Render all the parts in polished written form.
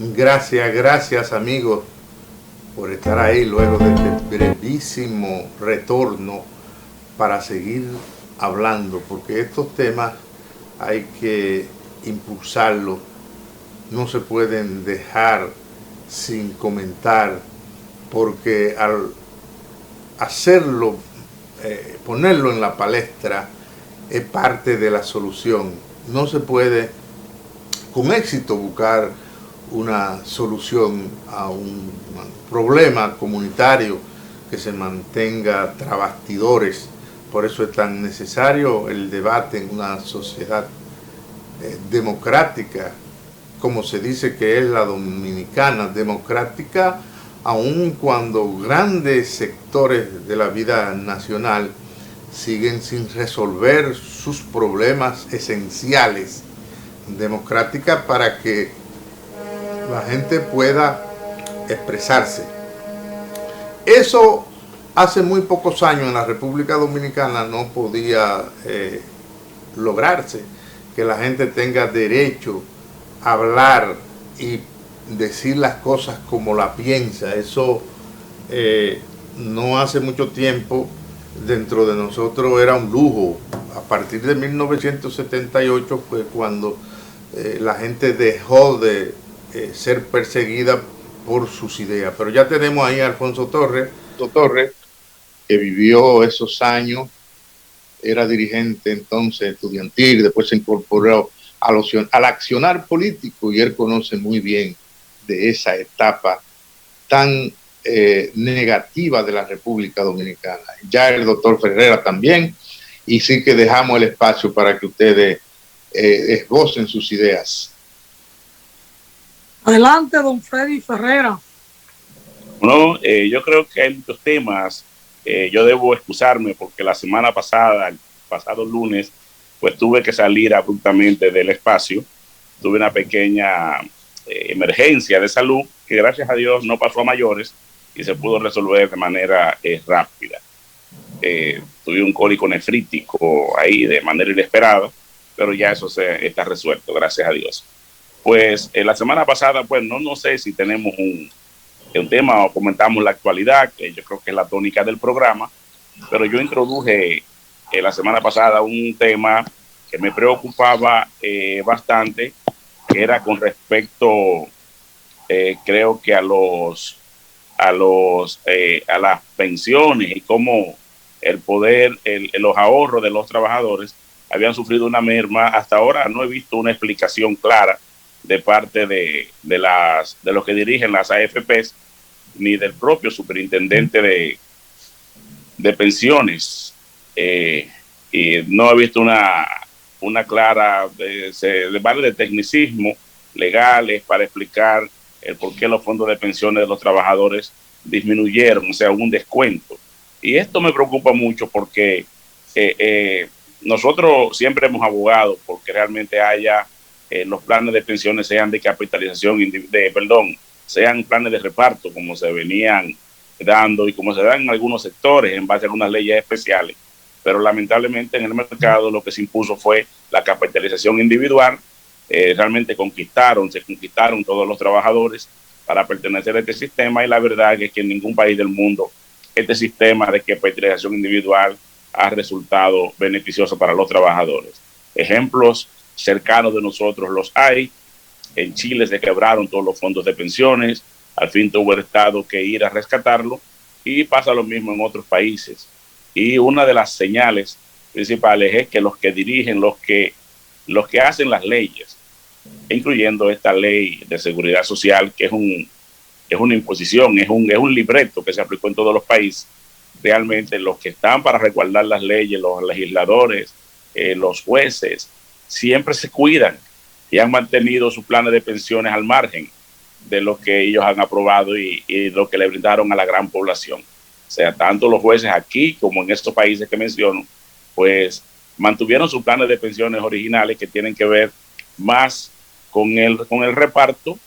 Gracias amigos por estar ahí luego de este brevísimo retorno para seguir hablando, porque estos temas hay que impulsarlos, no se pueden dejar sin comentar, porque al hacerlo, ponerlo en la palestra, es parte de la solución. No se puede con éxito buscar una solución a un problema comunitario que se mantenga tras bastidores. Por eso es tan necesario el debate en una sociedad democrática, como se dice que es la dominicana, democrática, aun cuando grandes sectores de la vida nacional siguen sin resolver sus problemas esenciales. Democrática para que la gente pueda expresarse. Eso hace muy pocos años en la República Dominicana no podía lograrse, que la gente tenga derecho a hablar y decir las cosas como la piensa. Eso no hace mucho tiempo dentro de nosotros era un lujo. A partir de 1978 fue cuando la gente dejó de ser perseguida por sus ideas. Pero ya tenemos ahí a Alfonso Torres, que vivió esos años, era dirigente entonces estudiantil, después se incorporó al accionar político y él conoce muy bien de esa etapa tan negativa de la República Dominicana. Ya el doctor Ferreira también, y sí que dejamos el espacio para que ustedes esbocen sus ideas. Adelante, don Freddy Ferreira. Bueno, yo creo que hay muchos temas. Yo debo excusarme porque la semana pasada, el pasado lunes, pues tuve que salir abruptamente del espacio. Tuve una pequeña emergencia de salud que gracias a Dios no pasó a mayores y se pudo resolver de manera rápida. Tuve un cólico nefrítico ahí de manera inesperada, pero ya eso está resuelto, gracias a Dios. Pues la semana pasada, pues no sé si tenemos un tema o comentamos la actualidad, que yo creo que es la tónica del programa, pero yo introduje la semana pasada un tema que me preocupaba bastante, que era con respecto, creo que a las pensiones y cómo el poder, los ahorros de los trabajadores habían sufrido una merma. Hasta ahora no he visto una explicación clara de parte de los que dirigen las AFPs, ni del propio superintendente de pensiones. Y no he visto una clara de tecnicismo legales para explicar el por qué los fondos de pensiones de los trabajadores disminuyeron, o sea, un descuento. Y esto me preocupa mucho porque nosotros siempre hemos abogado porque realmente haya los planes de pensiones sean de capitalización, sean planes de reparto como se venían dando y como se dan en algunos sectores en base a algunas leyes especiales. Pero lamentablemente en el mercado lo que se impuso fue la capitalización individual. Realmente se conquistaron todos los trabajadores para pertenecer a este sistema, y la verdad es que en ningún país del mundo este sistema de capitalización individual ha resultado beneficioso para los trabajadores. Ejemplos cercanos de nosotros los hay. En Chile se quebraron todos los fondos de pensiones, al fin tuvo el Estado que ir a rescatarlo, y pasa lo mismo en otros países. Y una de las señales principales es que los que dirigen, los que hacen las leyes, incluyendo esta ley de seguridad social, que es una imposición, es un libreto que se aplicó en todos los países, realmente los que están para resguardar las leyes, los legisladores, los jueces, siempre se cuidan y han mantenido sus planes de pensiones al margen de lo que ellos han aprobado y lo que le brindaron a la gran población. O sea, tanto los jueces aquí como en estos países que menciono, pues mantuvieron sus planes de pensiones originales que tienen que ver más con el reparto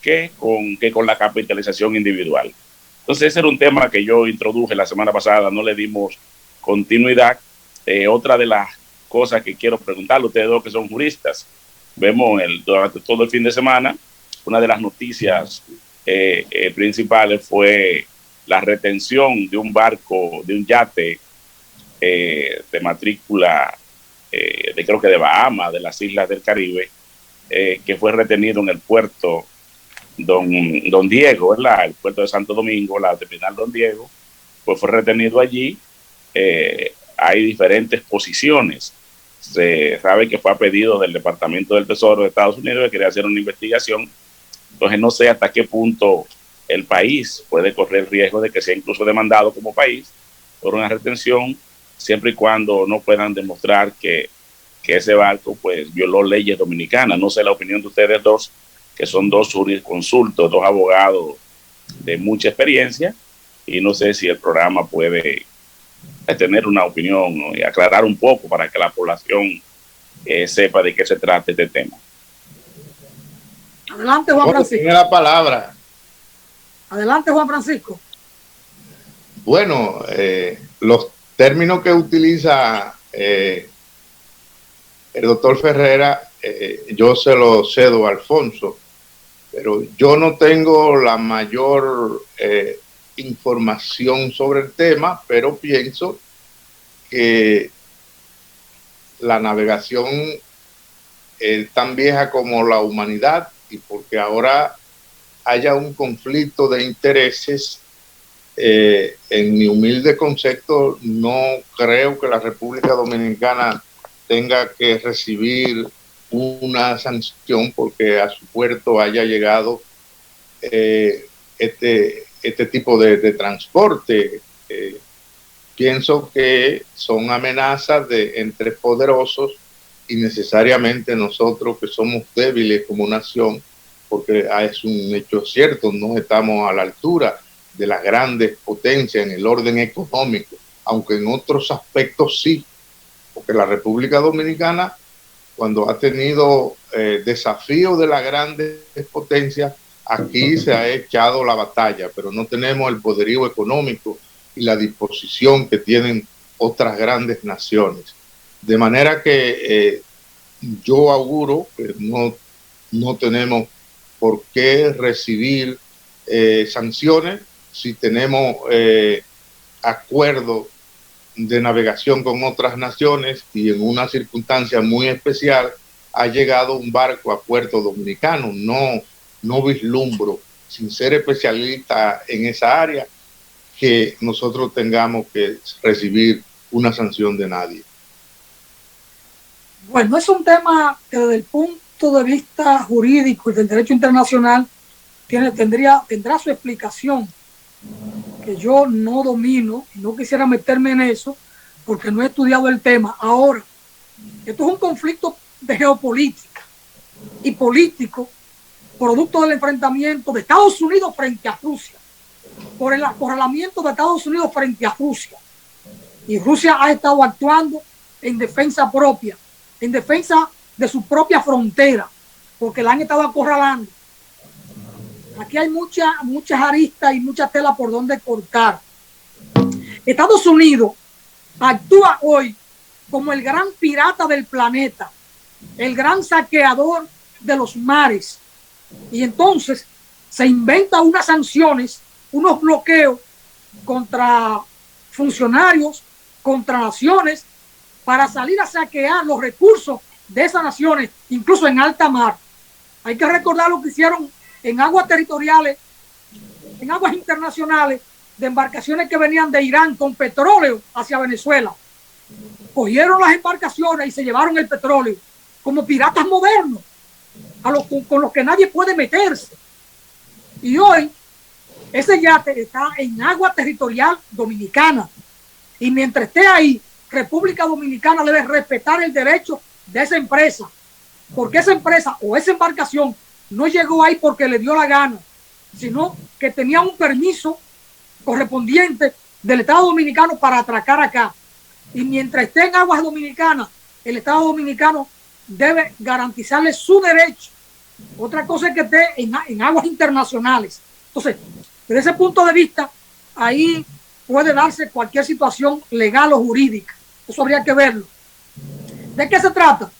que con la capitalización individual. Entonces ese era un tema que yo introduje la semana pasada, no le dimos continuidad. Otra de las cosas que quiero preguntarle a ustedes dos que son juristas, vemos durante todo el fin de semana una de las noticias principales fue la retención de un barco, de un yate de matrícula, creo que de Bahamas, de las islas del Caribe, que fue retenido en el puerto Don Diego, ¿verdad? El puerto de Santo Domingo, la terminal Don Diego, pues fue retenido allí. Hay diferentes posiciones. Se sabe que fue a pedido del Departamento del Tesoro de Estados Unidos, que quería hacer una investigación. Entonces no sé hasta qué punto el país puede correr el riesgo de que sea incluso demandado como país por una retención, siempre y cuando no puedan demostrar que ese barco pues violó leyes dominicanas. No sé la opinión de ustedes dos, que son dos jurisconsultos, dos abogados de mucha experiencia, y no sé si el programa puede tener una opinión y aclarar un poco para que la población sepa de qué se trata este tema. Adelante, Juan Francisco. Tiene la palabra. Adelante, Juan Francisco. Bueno, los términos que utiliza el doctor Ferreira, yo se los cedo a Alfonso, pero yo no tengo la mayor información sobre el tema, pero pienso que la navegación es tan vieja como la humanidad, y porque ahora haya un conflicto de intereses, en mi humilde concepto, no creo que la República Dominicana tenga que recibir una sanción porque a su puerto haya llegado este tipo de transporte. Pienso que son amenazas entre poderosos, y necesariamente nosotros, que somos débiles como nación, porque es un hecho cierto, no estamos a la altura de las grandes potencias en el orden económico, aunque en otros aspectos sí, porque la República Dominicana, cuando ha tenido desafíos de las grandes potencias, aquí se ha echado la batalla, pero no tenemos el poderío económico y la disposición que tienen otras grandes naciones. De manera que yo auguro que no tenemos por qué recibir sanciones si tenemos acuerdos de navegación con otras naciones, y en una circunstancia muy especial ha llegado un barco a puerto dominicano. No vislumbro, sin ser especialista en esa área, que nosotros tengamos que recibir una sanción de nadie. Bueno, es un tema que desde el punto de vista jurídico y del derecho internacional tendrá su explicación, que yo no domino y no quisiera meterme en eso porque no he estudiado el tema. Ahora, esto es un conflicto de geopolítica y político, producto del enfrentamiento de Estados Unidos frente a Rusia, por el acorralamiento de Estados Unidos frente a Rusia. Y Rusia ha estado actuando en defensa propia, en defensa de su propia frontera, porque la han estado acorralando. Aquí hay muchas aristas y mucha tela por donde cortar. Estados Unidos actúa hoy como el gran pirata del planeta, el gran saqueador de los mares, y entonces se inventa unas sanciones, unos bloqueos contra funcionarios, contra naciones, para salir a saquear los recursos de esas naciones, incluso en alta mar. Hay que recordar lo que hicieron en aguas territoriales, en aguas internacionales, de embarcaciones que venían de Irán con petróleo hacia Venezuela. Cogieron las embarcaciones y se llevaron el petróleo como piratas modernos, con los que nadie puede meterse. Y hoy ese yate está en agua territorial dominicana, y mientras esté ahí, República Dominicana debe respetar el derecho de esa empresa, porque esa empresa o esa embarcación no llegó ahí porque le dio la gana, sino que tenía un permiso correspondiente del Estado Dominicano para atracar acá. Y mientras esté en aguas dominicanas, el Estado Dominicano debe garantizarle su derecho. Otra cosa es que esté en aguas internacionales. Entonces, desde ese punto de vista, ahí puede darse cualquier situación legal o jurídica. Eso habría que verlo. ¿De qué se trata?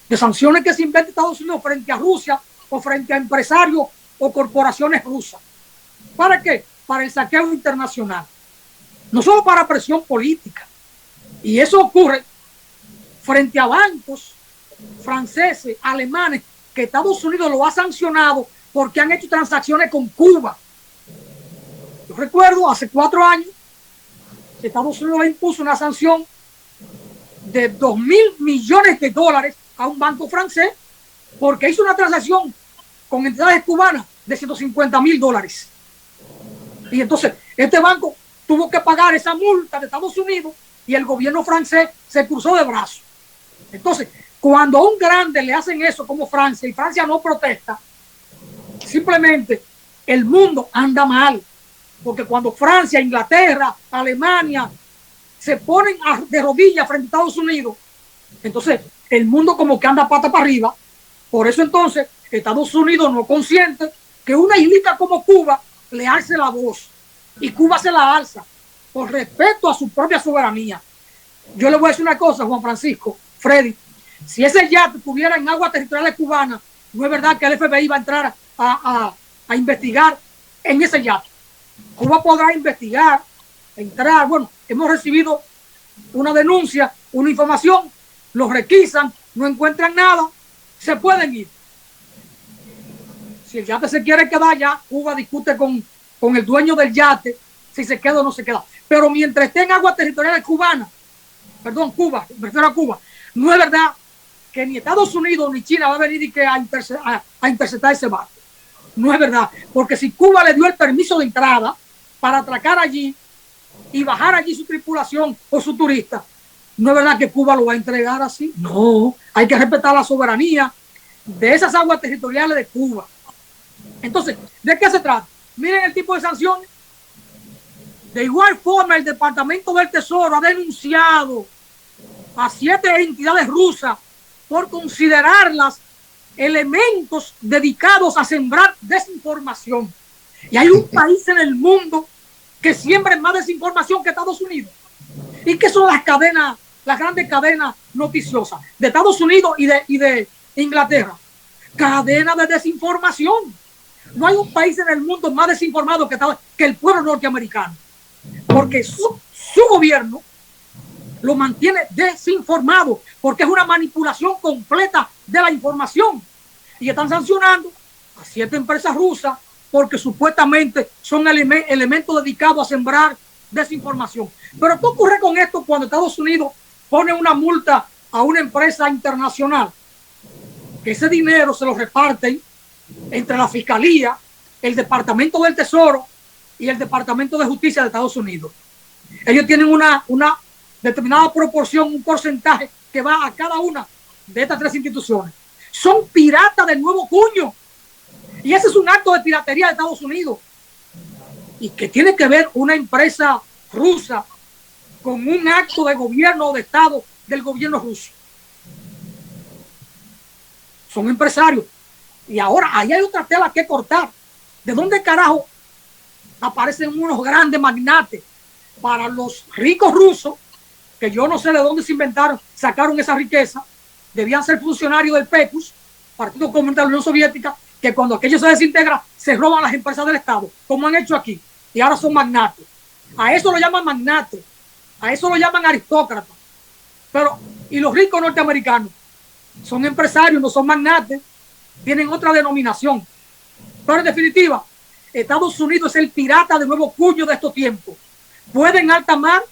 De sanciones que se inventa Estados Unidos frente a Rusia o frente a empresarios o corporaciones rusas. ¿Para qué? Para el saqueo internacional. No solo para presión política. Y eso ocurre frente a bancos franceses, alemanes, que Estados Unidos lo ha sancionado porque han hecho transacciones con Cuba. Yo recuerdo hace 4 años, Estados Unidos le impuso una sanción de $2.000 millones a un banco francés porque hizo una transacción con entidades cubanas de $150.000. Y entonces este banco tuvo que pagar esa multa de Estados Unidos y el gobierno francés se cruzó de brazos. Entonces, cuando a un grande le hacen eso como Francia y Francia no protesta, simplemente el mundo anda mal. Porque cuando Francia, Inglaterra, Alemania se ponen de rodillas frente a Estados Unidos, entonces el mundo como que anda pata para arriba. Por eso entonces Estados Unidos no consiente que una islita como Cuba le alce la voz. Y Cuba se la alza por respeto a su propia soberanía. Yo le voy a decir una cosa, Juan Francisco, Freddy. Si ese yate estuviera en aguas territoriales cubanas, no es verdad que el FBI va a entrar a investigar en ese yate. Cuba podrá investigar, entrar. Bueno, hemos recibido una denuncia, una información, los requisan, no encuentran nada, se pueden ir. Si el yate se quiere quedar, ya Cuba discute con el dueño del yate si se queda o no se queda. Pero mientras esté en aguas territoriales cubanas, perdón, Cuba, me refiero a Cuba, no es verdad que ni Estados Unidos ni China va a venir a interceptar ese barco. No es verdad, porque si Cuba le dio el permiso de entrada para atracar allí y bajar allí su tripulación o su turista, no es verdad que Cuba lo va a entregar así. No, hay que respetar la soberanía de esas aguas territoriales de Cuba. Entonces, ¿de qué se trata? Miren el tipo de sanciones. De igual forma, el Departamento del Tesoro ha denunciado a 7 entidades rusas por considerarlas elementos dedicados a sembrar desinformación. Y hay un país en el mundo que siembra más desinformación que Estados Unidos. ¿Y qué son las cadenas, las grandes cadenas noticiosas de Estados Unidos y de Inglaterra? Cadena de desinformación. No hay un país en el mundo más desinformado que el pueblo norteamericano. Porque su gobierno lo mantiene desinformado, porque es una manipulación completa de la información. Y están sancionando a 7 empresas rusas porque supuestamente son elementos dedicados a sembrar desinformación. Pero ¿qué ocurre con esto cuando Estados Unidos pone una multa a una empresa internacional? Que ese dinero se lo reparten entre la Fiscalía, el Departamento del Tesoro y el Departamento de Justicia de Estados Unidos. Ellos tienen una determinada proporción, un porcentaje que va a cada una de estas 3 instituciones. Son piratas del nuevo cuño. Y ese es un acto de piratería de Estados Unidos. ¿Y que tiene que ver una empresa rusa con un acto de gobierno o de Estado del gobierno ruso? Son empresarios. Y ahora ahí hay otra tela que cortar. ¿De dónde carajo aparecen unos grandes magnates para los ricos rusos, que yo no sé de dónde se inventaron, sacaron esa riqueza? Debían ser funcionarios del PECUS, Partido Comunista de la Unión Soviética, que cuando aquello se desintegra, se roban las empresas del Estado, como han hecho aquí, y ahora son magnates. A eso lo llaman magnates, a eso lo llaman aristócratas. Pero, ¿y los ricos norteamericanos? Son empresarios, no son magnates, tienen otra denominación. Pero en definitiva, Estados Unidos es el pirata de nuevo cuño de estos tiempos. Puede en alta mar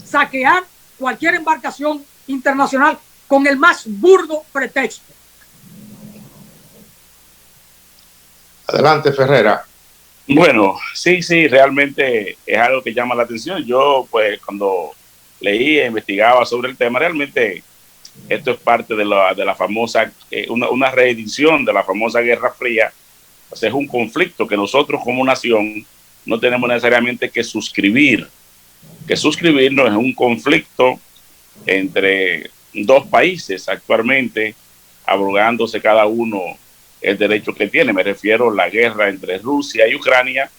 saquear cualquier embarcación internacional con el más burdo pretexto. Adelante, Ferreira. Bueno, sí, realmente es algo que llama la atención. Yo, pues, cuando leí e investigaba sobre el tema, realmente esto es parte de la famosa, una reedición de la famosa Guerra Fría. O sea, es un conflicto que nosotros como nación no tenemos necesariamente que suscribir. Que suscribirnos es un conflicto entre 2 países actualmente, abrogándose cada uno el derecho que tiene. Me refiero a la guerra entre Rusia y Ucrania,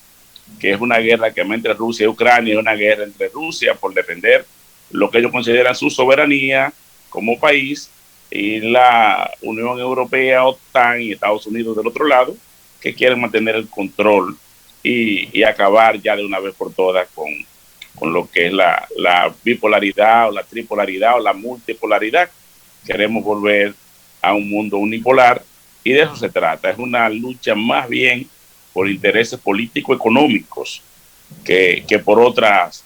que es una guerra que entre Rusia y Ucrania, es una guerra entre Rusia por defender lo que ellos consideran su soberanía como país, y la Unión Europea, OTAN y Estados Unidos del otro lado, que quieren mantener el control y acabar ya de una vez por todas con lo que es la bipolaridad o la tripolaridad o la multipolaridad. Queremos volver a un mundo unipolar y de eso se trata. Es una lucha más bien por intereses político-económicos que por otras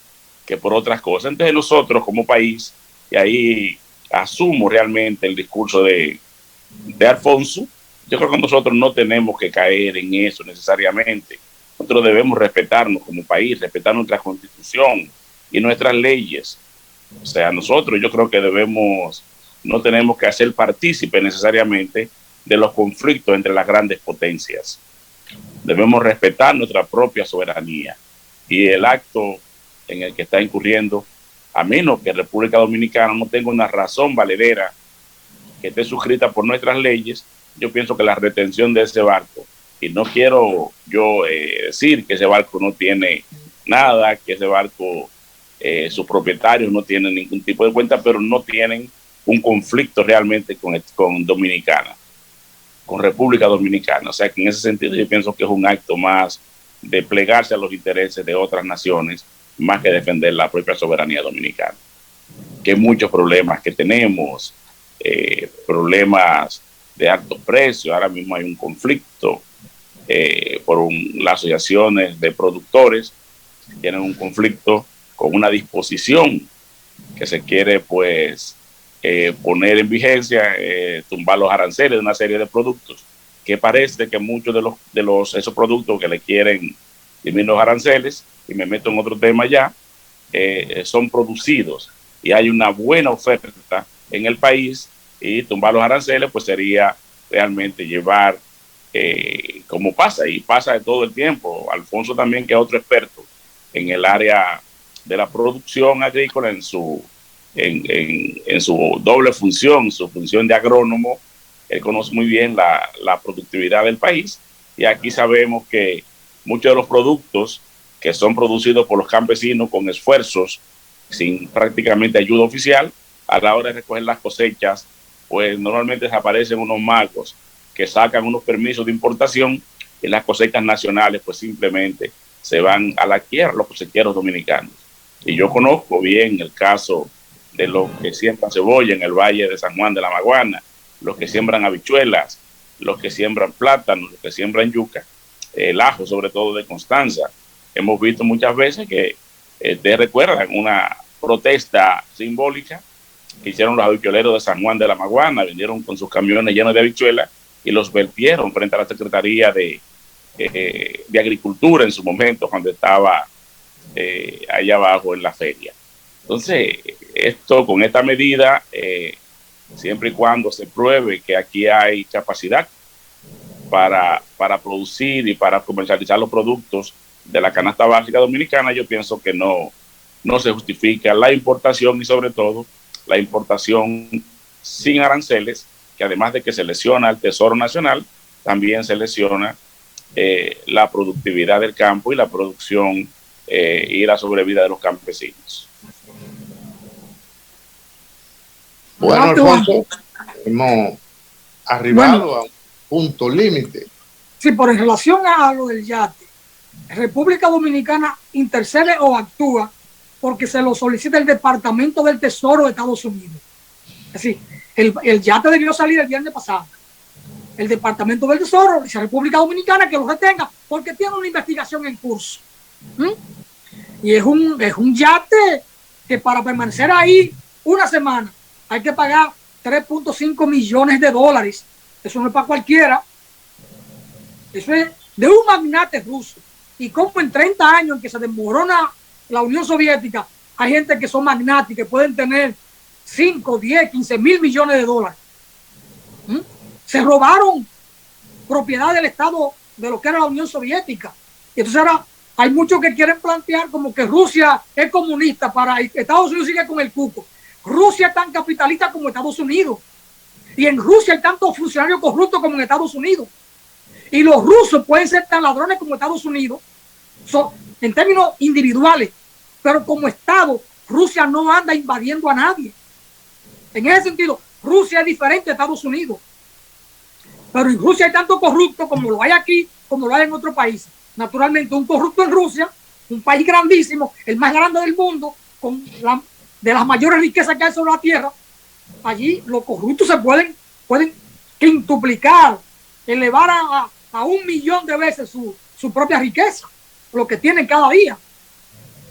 cosas. Entonces nosotros como país, y ahí asumo realmente el discurso de Alfonso, yo creo que nosotros no tenemos que caer en eso necesariamente. Nosotros debemos respetarnos como país, respetar nuestra constitución y nuestras leyes. O sea, nosotros yo creo que no tenemos que hacer partícipe necesariamente de los conflictos entre las grandes potencias. Debemos respetar nuestra propia soberanía. Y el acto en el que está incurriendo, a menos que República Dominicana no tenga una razón valedera que esté suscrita por nuestras leyes, yo pienso que la retención de ese barco, y no quiero yo decir que ese barco no tiene nada, que ese barco, sus propietarios no tienen ningún tipo de cuenta, pero no tienen un conflicto realmente con Dominicana, con República Dominicana. O sea que en ese sentido yo pienso que es un acto más de plegarse a los intereses de otras naciones, más que defender la propia soberanía dominicana. Que muchos problemas que tenemos, problemas de altos precios, ahora mismo hay un conflicto por las asociaciones de productores, tienen un conflicto con una disposición que se quiere pues poner en vigencia, tumbar los aranceles de una serie de productos, que parece que muchos de esos productos que le quieren disminuir los aranceles, y me meto en otro tema ya, son producidos y hay una buena oferta en el país, y tumbar los aranceles pues sería realmente llevar, como pasa y pasa de todo el tiempo. Alfonso también, que es otro experto en el área de la producción agrícola, en su doble función, su función de agrónomo, él conoce muy bien la productividad del país, y aquí sabemos que muchos de los productos que son producidos por los campesinos con esfuerzos, sin prácticamente ayuda oficial, a la hora de recoger las cosechas, pues normalmente desaparecen unos magos que sacan unos permisos de importación, y las cosechas nacionales pues simplemente se van a la quiebra, los cosecheros dominicanos. Y yo conozco bien el caso de los que siembran cebolla en el Valle de San Juan de la Maguana, los que siembran habichuelas, los que siembran plátanos, los que siembran yuca, el ajo sobre todo de Constanza. Hemos visto muchas veces que te recuerdan una protesta simbólica que hicieron los habichueleros de San Juan de la Maguana, vinieron con sus camiones llenos de habichuelas y los vertieron frente a la Secretaría de Agricultura en su momento, cuando estaba allá abajo en la feria. Entonces, con esta medida, siempre y cuando se pruebe que aquí hay capacidad para producir y para comercializar los productos de la canasta básica dominicana, yo pienso que no se justifica la importación, y sobre todo la importación sin aranceles, que además de que se lesiona al Tesoro Nacional, también se lesiona la productividad del campo y la producción y la sobrevida de los campesinos. Bueno, Alfonso, hemos arribado a un punto límite. Sí, por en relación a lo del yate, República Dominicana intercede o actúa porque se lo solicita el Departamento del Tesoro de Estados Unidos. Es decir, el yate debió salir el viernes pasado. El Departamento del Tesoro dice a República Dominicana que lo retenga porque tiene una investigación en curso. Y es un yate que para permanecer ahí una semana hay que pagar 3.5 millones de dólares. Eso no es para cualquiera. Eso es de un magnate ruso. Y como en 30 años en que se desmorona la Unión Soviética, hay gente que son magnates y que pueden tener 5, 10, 15 mil millones de dólares. Se robaron propiedad del Estado de lo que era la Unión Soviética. Y entonces ahora hay muchos que quieren plantear como que Rusia es comunista para Estados Unidos sigue con el cuco. Rusia es tan capitalista como Estados Unidos. Y en Rusia hay tantos funcionarios corruptos como en Estados Unidos. Y los rusos pueden ser tan ladrones como Estados Unidos, en términos individuales, pero como Estado, Rusia no anda invadiendo a nadie. En ese sentido, Rusia es diferente a Estados Unidos. Pero en Rusia hay tanto corrupto como lo hay aquí, como lo hay en otros países. Naturalmente, un corrupto en Rusia, un país grandísimo, el más grande del mundo, de las mayores riquezas que hay sobre la tierra, allí los corruptos se pueden quintuplicar, elevar a 1 millón de veces su propia riqueza, lo que tienen cada día.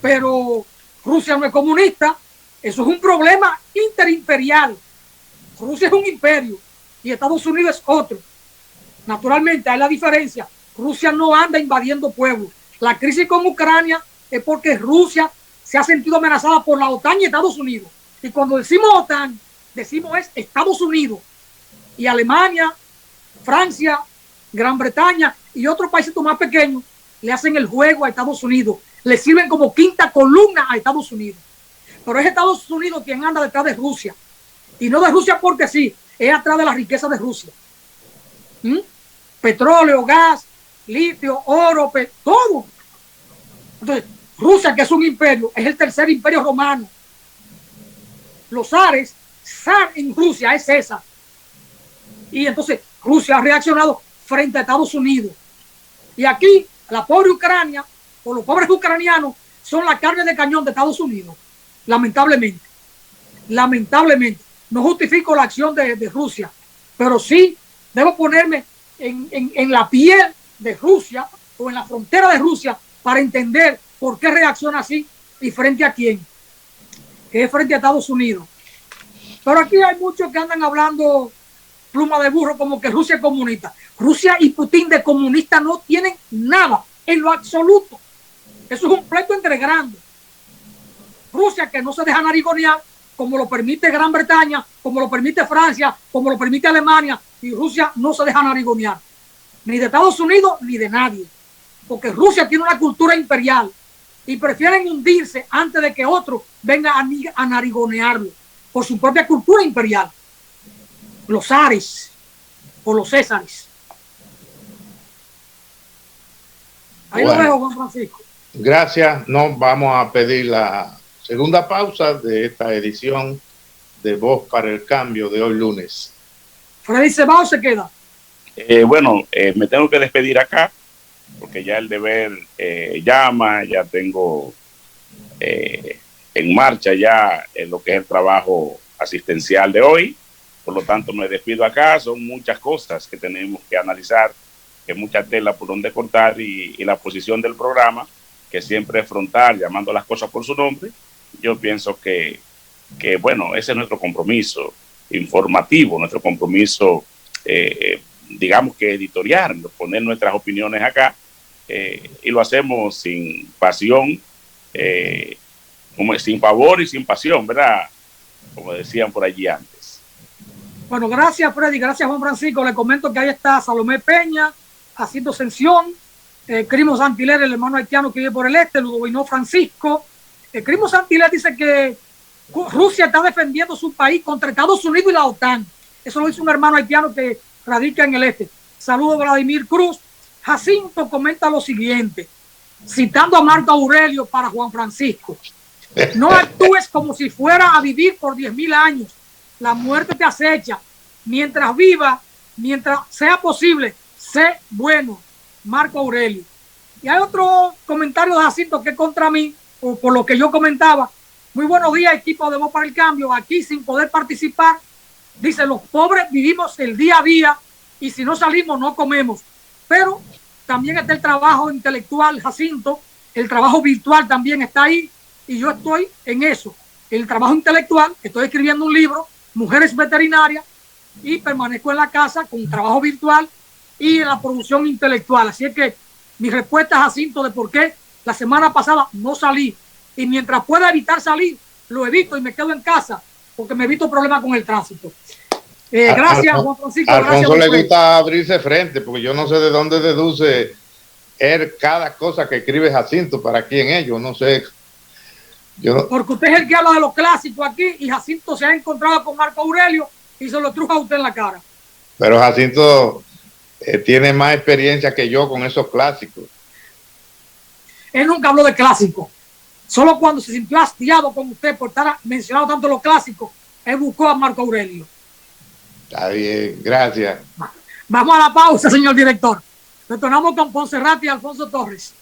Pero Rusia no es comunista, eso es un problema interimperial. Rusia es un imperio y Estados Unidos es otro. Naturalmente, hay la diferencia. Rusia no anda invadiendo pueblos. La crisis con Ucrania es porque Rusia se ha sentido amenazada por la OTAN y Estados Unidos. Y cuando decimos OTAN, decimos es Estados Unidos y Alemania, Francia, Gran Bretaña y otros países más pequeños le hacen el juego a Estados Unidos. Le sirven como quinta columna a Estados Unidos. Pero es Estados Unidos quien anda detrás de Rusia. Y no de Rusia porque sí, es atrás de la riqueza de Rusia. Petróleo, gas, litio, oro, todo. Entonces, Rusia, que es un imperio, es el tercer imperio romano. Los zares, zar en Rusia es César. Y entonces Rusia ha reaccionado frente a Estados Unidos. Y aquí, la pobre Ucrania, o los pobres ucranianos, son la carne de cañón de Estados Unidos. Lamentablemente. Lamentablemente. No justifico la acción de Rusia, pero sí debo ponerme en la piel de Rusia o en la frontera de Rusia para entender por qué reacciona así y frente a quién, que es frente a Estados Unidos. Pero aquí hay muchos que andan hablando pluma de burro como que Rusia es comunista. Rusia y Putin de comunista no tienen nada en lo absoluto. Eso es un pleito entre grandes. Rusia, que no se deja narigonear, como lo permite Gran Bretaña, como lo permite Francia, como lo permite Alemania, y Rusia no se deja narigonear, ni de Estados Unidos ni de nadie, porque Rusia tiene una cultura imperial y prefieren hundirse antes de que otro venga a narigonearlo por su propia cultura imperial. Los zares o los césares. Ahí bueno, lo dejo, Juan Francisco. Gracias. Nos vamos a pedir la segunda pausa de esta edición de Voz para el Cambio de hoy lunes. ¿Freddy se va o se queda? Me tengo que despedir acá porque ya el deber llama, ya tengo en marcha ya lo que es el trabajo asistencial de hoy. Por lo tanto, me despido acá. Son muchas cosas que tenemos que analizar, que mucha tela por donde cortar y la posición del programa, que siempre es frontal, llamando las cosas por su nombre. Yo pienso que bueno, ese es nuestro compromiso informativo, nuestro compromiso, digamos que editorial, poner nuestras opiniones acá, y lo hacemos sin pasión, como sin favor y sin pasión, ¿verdad? Como decían por allí antes. Bueno, gracias Freddy, gracias Juan Francisco. Le comento que ahí está Salomé Peña haciendo censura, Crimo Santiler, el hermano haitiano que vive por el este, Ludovino Francisco. Crimo Santiler dice que Rusia está defendiendo su país contra Estados Unidos y la OTAN. Eso lo dice un hermano haitiano que radica en el este. Saludos, Vladimir Cruz. Jacinto comenta lo siguiente, citando a Marco Aurelio para Juan Francisco: no actúes como si fuera a vivir por 10.000 años. La muerte te acecha. Mientras viva, mientras sea posible, sé bueno. Marco Aurelio. Y hay otro comentario de Jacinto que es contra mí, o por lo que yo comentaba. Muy buenos días, equipo de Voz para el Cambio. Aquí sin poder participar, dice: los pobres vivimos el día a día y si no salimos no comemos. Pero también está el trabajo intelectual, Jacinto. El trabajo virtual también está ahí y yo estoy en eso. El trabajo intelectual, estoy escribiendo un libro, Mujeres Veterinarias, y permanezco en la casa con trabajo virtual y en la producción intelectual. Así es que mi respuesta, Jacinto, de por qué la semana pasada no salí, y mientras pueda evitar salir, lo evito y me quedo en casa porque me evito problemas con el tránsito. Gracias, Juan Francisco. Alfonso le gusta abrirse frente, porque yo no sé de dónde deduce él cada cosa que escribe Jacinto, para quién es, yo no sé. Porque usted es el que habla de los clásicos aquí y Jacinto se ha encontrado con Marco Aurelio y se lo truja a usted en la cara. Pero Jacinto tiene más experiencia que yo con esos clásicos. Él nunca habló de clásicos. Solo cuando se sintió hastiado con usted por estar mencionando tanto los clásicos, él buscó a Marco Aurelio. Está bien, gracias. Vamos a la pausa, señor director. Retornamos con Ponce Rati y Alfonso Torres.